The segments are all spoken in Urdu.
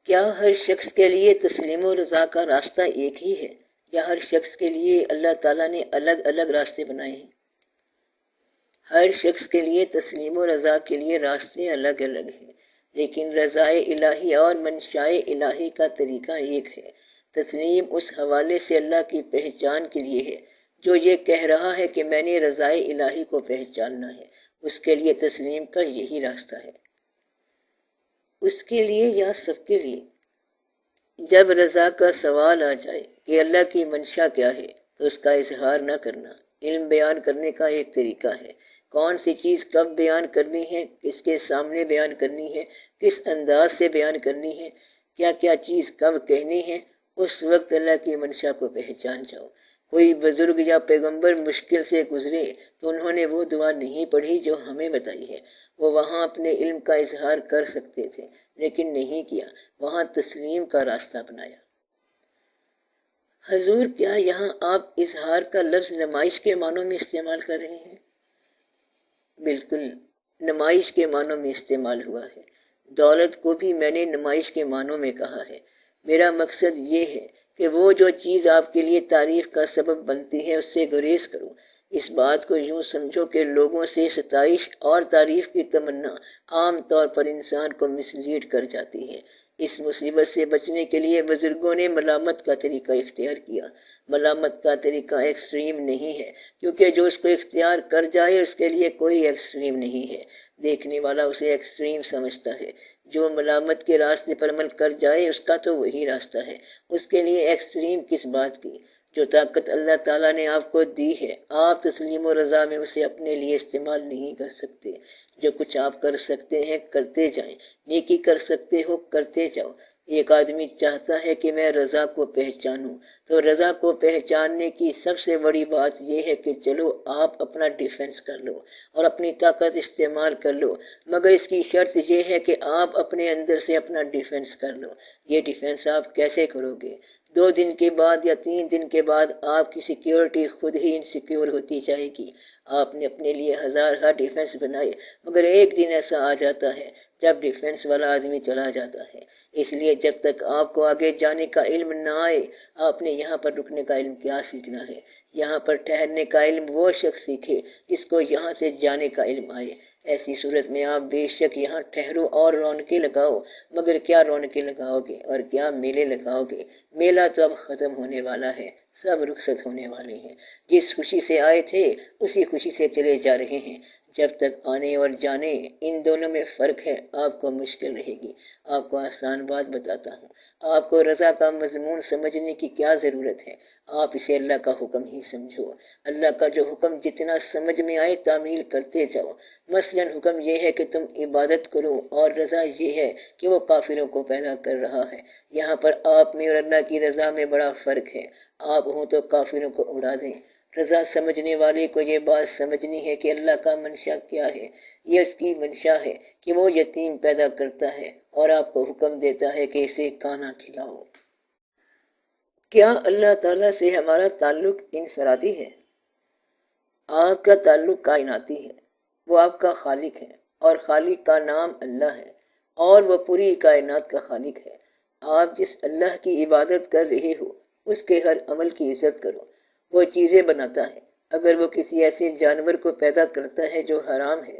کیا ہر شخص کے لیے تسلیم و رضا کا راستہ ایک ہی ہے، یا ہر شخص کے لیے اللہ تعالیٰ نے الگ الگ راستے بنائے ہیں؟ ہر شخص کے لیے تسلیم و رضا کے لیے راستے الگ الگ ہیں، لیکن رضائے الہی اور منشائے الہی کا طریقہ ایک ہے۔ تسلیم اس حوالے سے اللہ کی پہچان کے لیے ہے جو یہ کہہ رہا ہے کہ میں نے رضائے الہی کو پہچاننا ہے، اس کے لیے تسلیم کا یہی راستہ ہے۔ اس کے لیے یا سب کے لیے؟ جب رضا کا سوال آ جائے کہ اللہ کی منشا کیا ہے تو اس کا اظہار نہ کرنا علم بیان کرنے کا ایک طریقہ ہے۔ کون سی چیز کب بیان کرنی ہے، کس کے سامنے بیان کرنی ہے، کس انداز سے بیان کرنی ہے، کیا کیا چیز کب کہنی ہے، اس وقت اللہ کی منشا کو پہچان جاؤ۔ کوئی بزرگ یا پیغمبر مشکل سے گزرے تو انہوں نے وہ دعا نہیں پڑھی جو ہمیں بتائی ہے۔ وہ وہاں اپنے علم کا اظہار کر سکتے تھے لیکن نہیں کیا، وہاں تسلیم کا راستہ بنایا۔ حضور، کیا یہاں آپ اظہار کا لفظ نمائش کے معنوں میں استعمال کر رہے ہیں؟ بالکل، نمائش کے معنوں میں استعمال ہوا ہے۔ دولت کو بھی میں نے نمائش کے معنوں میں کہا ہے۔ میرا مقصد یہ ہے کہ وہ جو چیز آپ کے لیے تعریف کا سبب بنتی ہے اس سے گریز کرو۔ اس بات کو یوں سمجھو کہ لوگوں سے ستائش اور تعریف کی تمنا عام طور پر انسان کو مسلیڈ کر جاتی ہے۔ اس مصیبت سے بچنے کے لیے بزرگوں نے ملامت کا طریقہ اختیار کیا۔ ملامت کا طریقہ ایکسٹریم نہیں ہے، کیونکہ جو اس کو اختیار کر جائے اس کے لیے کوئی ایکسٹریم نہیں ہے۔ دیکھنے والا اسے ایکسٹریم سمجھتا ہے۔ جو ملامت کے راستے پر عمل کر جائے اس کا تو وہی راستہ ہے، اس کے لیے ایکسٹریم کس بات کی؟ جو طاقت اللہ تعالیٰ نے آپ کو دی ہے، آپ تسلیم و رضا میں اسے اپنے لیے استعمال نہیں کر سکتے۔ جو کچھ آپ کر سکتے ہیں کرتے جائیں، نیکی کر سکتے ہو کرتے جاؤ۔ ایک آدمی چاہتا ہے کہ میں رضا کو پہچانوں، تو رضا کو پہچاننے کی سب سے بڑی بات یہ ہے کہ چلو آپ اپنا ڈیفنس کر لو اور اپنی طاقت استعمال کر لو، مگر اس کی شرط یہ ہے کہ آپ اپنے اندر سے اپنا ڈیفنس کر لو۔ یہ ڈیفنس آپ کیسے کرو گے؟ 2 دن کے بعد یا 3 دن کے بعد آپ کی سیکیورٹی خود ہی انسیکیور ہوتی جائے گی۔ آپ نے اپنے لیے ہزارہ ڈیفنس بنائے، مگر ایک دن ایسا آ جاتا ہے جب ڈیفنس والا آدمی چلا جاتا ہے۔ اس لیے جب تک آپ کو آگے جانے کا علم نہ آئے، آپ نے یہاں پر رکنے کا علم کیا سیکھنا ہے؟ یہاں پر ٹھہرنے کا علم وہ شخص سیکھے جس کو یہاں سے جانے کا علم آئے۔ ایسی صورت میں آپ بے شک یہاں ٹھہرو اور رونقیں لگاؤ، مگر کیا رونقیں لگاؤ گے اور کیا میلے لگاؤ گے؟ میلہ تو اب ختم ہونے والا ہے، سب رخصت ہونے والے ہیں۔ جس خوشی سے آئے تھے اسی خوشی سے چلے جا رہے ہیں۔ جب تک آنے اور جانے ان دونوں میں فرق ہے، آپ کو مشکل رہے گی۔ آپ کو آسان بات بتاتا ہوں، آپ کو رضا کا مضمون سمجھنے کی کیا ضرورت ہے؟ آپ اسے اللہ کا حکم ہی سمجھو۔ اللہ کا جو حکم جتنا سمجھ میں آئے تعمیل کرتے جاؤ۔ مثلا حکم یہ ہے کہ تم عبادت کرو، اور رضا یہ ہے کہ وہ کافروں کو پیدا کر رہا ہے۔ یہاں پر آپ میں اور اللہ کی رضا میں بڑا فرق ہے۔ آپ ہوں تو کافروں کو اڑا دیں۔ رضا سمجھنے والے کو یہ بات سمجھنی ہے کہ اللہ کا منشا کیا ہے۔ یہ اس کی منشا ہے کہ وہ یتیم پیدا کرتا ہے اور آپ کو حکم دیتا ہے کہ اسے کھانا کھلاؤ۔ کیا اللہ تعالیٰ سے ہمارا تعلق انفرادی ہے؟ آپ کا تعلق کائناتی ہے۔ وہ آپ کا خالق ہے اور خالق کا نام اللہ ہے، اور وہ پوری کائنات کا خالق ہے۔ آپ جس اللہ کی عبادت کر رہے ہو اس کے ہر عمل کی عزت کرو۔ وہ چیزیں بناتا ہے۔ اگر وہ کسی ایسے جانور کو پیدا کرتا ہے جو حرام ہے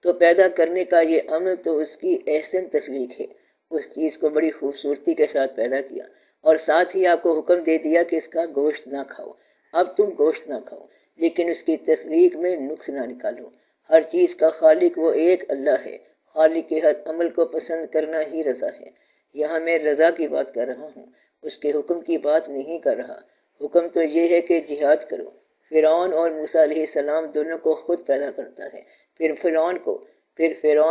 تو پیدا کرنے کا یہ عمل تو اس کی احسن تخلیق ہے۔ اس چیز کو بڑی خوبصورتی کے ساتھ پیدا کیا اور ساتھ ہی آپ کو حکم دے دیا کہ اس کا گوشت نہ کھاؤ۔ اب تم گوشت نہ کھاؤ، لیکن اس کی تخلیق میں نقص نہ نکالو۔ ہر چیز کا خالق وہ ایک اللہ ہے۔ خالق کے ہر عمل کو پسند کرنا ہی رضا ہے۔ یہاں میں رضا کی بات کر رہا ہوں، اس کے حکم کی بات نہیں کر رہا۔ حکم تو یہ ہے کہ جہاد کرو۔ فرعون اور موسیٰ علیہ السلام دونوں کو خود پیدا کرتا ہے، پھر فرعون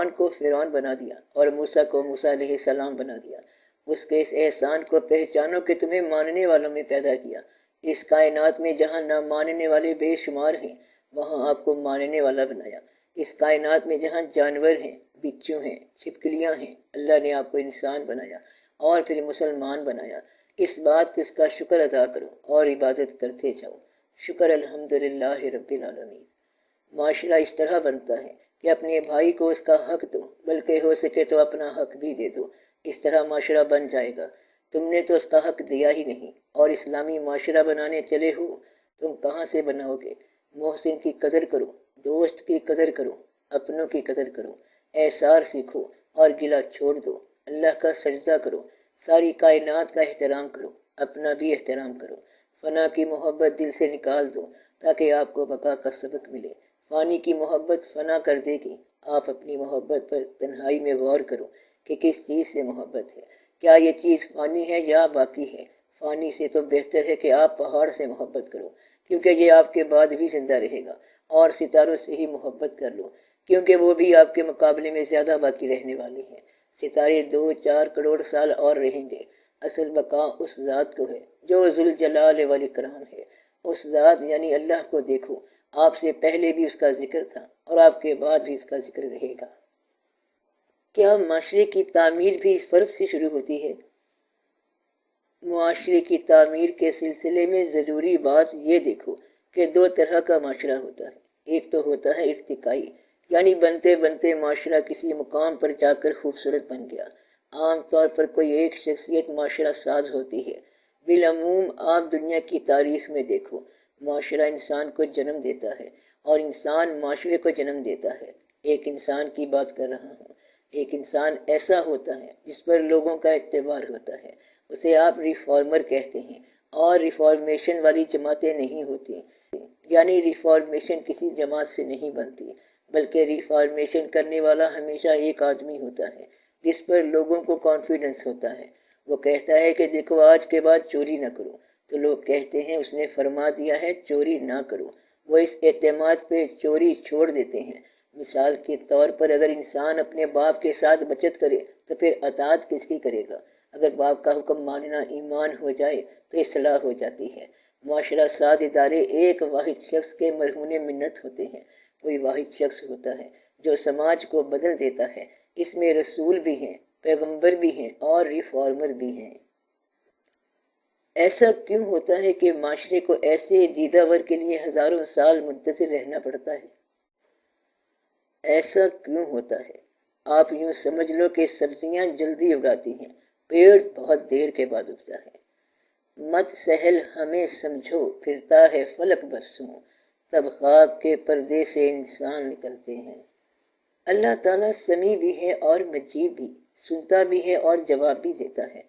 کو فرعون بنا دیا اور موسیٰ کو موسیٰ علیہ السلام بنا دیا۔ اس کے اس احسان کو پہچانو کہ تمہیں ماننے والوں میں پیدا کیا۔ اس کائنات میں جہاں نہ ماننے والے بے شمار ہیں وہاں آپ کو ماننے والا بنایا۔ اس کائنات میں جہاں جانور ہیں، بچھو ہیں، چھپکلیاں ہیں، اللہ نے آپ کو انسان بنایا اور پھر مسلمان بنایا۔ اس بات پہ اس کا شکر ادا کرو اور عبادت کرتے جاؤ۔ شکر الحمدللہ رب العالمین۔ معاشرہ اس طرح بنتا ہے کہ اپنے بھائی کو اس کا حق دو، بلکہ ہو سکے تو اپنا حق بھی دے دو۔ اس طرح معاشرہ بن جائے گا۔ تم نے تو اس کا حق دیا ہی نہیں، اور اسلامی معاشرہ بنانے چلے ہو، تم کہاں سے بناؤ گے؟ محسن کی قدر کرو، دوست کی قدر کرو، اپنوں کی قدر کرو، احسار سیکھو اور گلہ چھوڑ دو، اللہ کا سجدہ کرو، ساری کائنات کا احترام کرو، اپنا بھی احترام کرو، فنا کی محبت دل سے نکال دو تاکہ آپ کو بقا کا سبق ملے۔ فانی کی محبت فنا کر دے گی۔ آپ اپنی محبت پر تنہائی میں غور کرو کہ کس چیز سے محبت ہے، کیا یہ چیز فانی ہے یا باقی ہے؟ فانی سے تو بہتر ہے کہ آپ پہاڑ سے محبت کرو، کیونکہ یہ آپ کے بعد بھی زندہ رہے گا، اور ستاروں سے ہی محبت کر لو، کیونکہ وہ بھی آپ کے مقابلے میں زیادہ باقی رہنے والے ہیں۔ ستارے 2-4 کروڑ سال اور رہیں گے۔ اصل بقا اس ذات کو ہے جو ذوالجلال والاکرام ہے۔ اس ذات یعنی اللہ کو دیکھو، آپ سے پہلے بھی اس کا ذکر تھا اور آپ کے بعد بھی اس کا ذکر رہے گا۔ کیا معاشرے کی تعمیر بھی فرد سے شروع ہوتی ہے؟ معاشرے کی تعمیر کے سلسلے میں ضروری بات یہ دیکھو کہ 2 طرح کا معاشرہ ہوتا ہے۔ ایک تو ہوتا ہے ارتقائی، یعنی بنتے بنتے معاشرہ کسی مقام پر جا کر خوبصورت بن گیا۔ عام طور پر کوئی ایک شخصیت معاشرہ ساز ہوتی ہے۔ بالعموم آپ دنیا کی تاریخ میں دیکھو، معاشرہ انسان کو جنم دیتا ہے اور انسان معاشرے کو جنم دیتا ہے۔ ایک انسان کی بات کر رہا ہوں۔ ایک انسان ایسا ہوتا ہے جس پر لوگوں کا اعتبار ہوتا ہے، اسے آپ ریفارمر کہتے ہیں، اور ریفارمیشن والی جماعتیں نہیں ہوتی، یعنی ریفارمیشن کسی جماعت سے نہیں بنتی، بلکہ ریفارمیشن کرنے والا ہمیشہ ایک آدمی ہوتا ہے جس پر لوگوں کو کانفیڈنس ہوتا ہے۔ وہ کہتا ہے کہ دیکھو آج کے بعد چوری نہ کرو، تو لوگ کہتے ہیں اس نے فرما دیا ہے چوری نہ کرو۔ وہ اس اعتماد پہ چوری چھوڑ دیتے ہیں۔ مثال کے طور پر اگر انسان اپنے باپ کے ساتھ بچت کرے تو پھر اطاعت کس کی کرے گا؟ اگر باپ کا حکم ماننا ایمان ہو جائے تو اصلاح ہو جاتی ہے۔ معاشرہ ساز ادارے ایک واحد شخص کے مرہون منت ہوتے ہیں۔ کوئی واحد شخص ہوتا ہے جو سماج کو بدل دیتا ہے۔ اس میں رسول بھی ہیں، پیغمبر بھی ہیں اور ریفارمر بھی ہیں۔ ایسا کیوں ہوتا ہے کہ معاشرے کو ایسے دیداور کے لیے ہزاروں سال منتظر رہنا پڑتا ہے؟ ایسا کیوں ہوتا ہے؟ آپ یوں سمجھ لو کہ سبزیاں جلدی اگاتی ہیں، پیڑ بہت دیر کے بعد اگتا ہے۔ مت سہل ہمیں سمجھو، پھرتا ہے فلک برسوں، تب خاک کے پردے سے انسان نکلتے ہیں۔ اللہ تعالیٰ سمیع بھی ہے اور مجیب بھی، سنتا بھی ہے اور جواب بھی دیتا ہے۔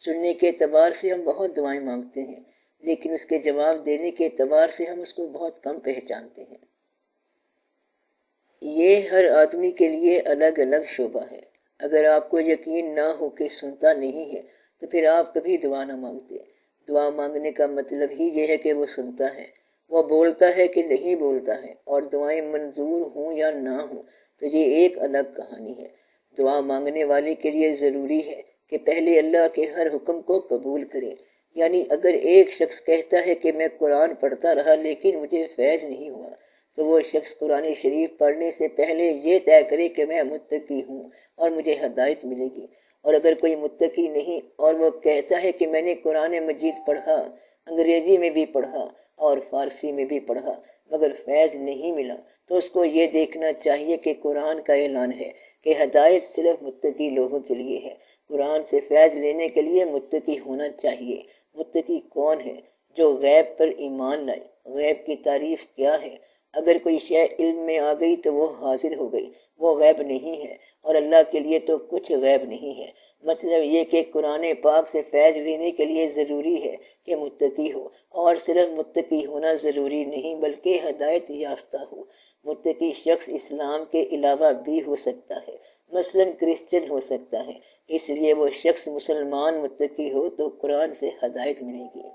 سننے کے اعتبار سے ہم بہت دعائیں مانگتے ہیں، لیکن اس کے جواب دینے کے اعتبار سے ہم اس کو بہت کم پہچانتے ہیں۔ یہ ہر آدمی کے لیے الگ الگ شعبہ ہے۔ اگر آپ کو یقین نہ ہو کہ سنتا نہیں ہے تو پھر آپ کبھی دعا نہ مانگتے۔ دعا مانگنے کا مطلب ہی یہ ہے کہ وہ سنتا ہے، وہ بولتا ہے کہ نہیں بولتا ہے، اور دعائیں منظور ہوں یا نہ ہوں تو یہ ایک الگ کہانی ہے۔ دعا مانگنے والے کے لیے ضروری ہے کہ پہلے اللہ کے ہر حکم کو قبول کرے۔ یعنی اگر ایک شخص کہتا ہے کہ میں قرآن پڑھتا رہا لیکن مجھے فیض نہیں ہوا، تو وہ شخص قرآن شریف پڑھنے سے پہلے یہ طے کرے کہ میں متقی ہوں اور مجھے ہدایت ملے گی۔ اور اگر کوئی متقی نہیں اور وہ کہتا ہے کہ میں نے قرآن مجید پڑھا، انگریزی میں بھی پڑھا اور فارسی میں بھی پڑھا مگر فیض نہیں ملا، تو اس کو یہ دیکھنا چاہیے کہ قرآن کا اعلان ہے کہ ہدایت صرف متقی لوگوں کے لیے ہے۔ قرآن سے فیض لینے کے لیے متقی ہونا چاہیے۔ متقی کون ہے؟ جو غیب پر ایمان لائے۔ غیب کی تعریف کیا ہے؟ اگر کوئی شے علم میں آ گئی تو وہ حاضر ہو گئی، وہ غیب نہیں ہے، اور اللہ کے لیے تو کچھ غیب نہیں ہے۔ مطلب یہ کہ قرآن پاک سے فیض لینے کے لیے ضروری ہے کہ متقی ہو، اور صرف متقی ہونا ضروری نہیں بلکہ ہدایت یافتہ ہو۔ متقی شخص اسلام کے علاوہ بھی ہو سکتا ہے، مثلا کرسچن ہو سکتا ہے، اس لیے وہ شخص مسلمان متقی ہو تو قرآن سے ہدایت ملے گی۔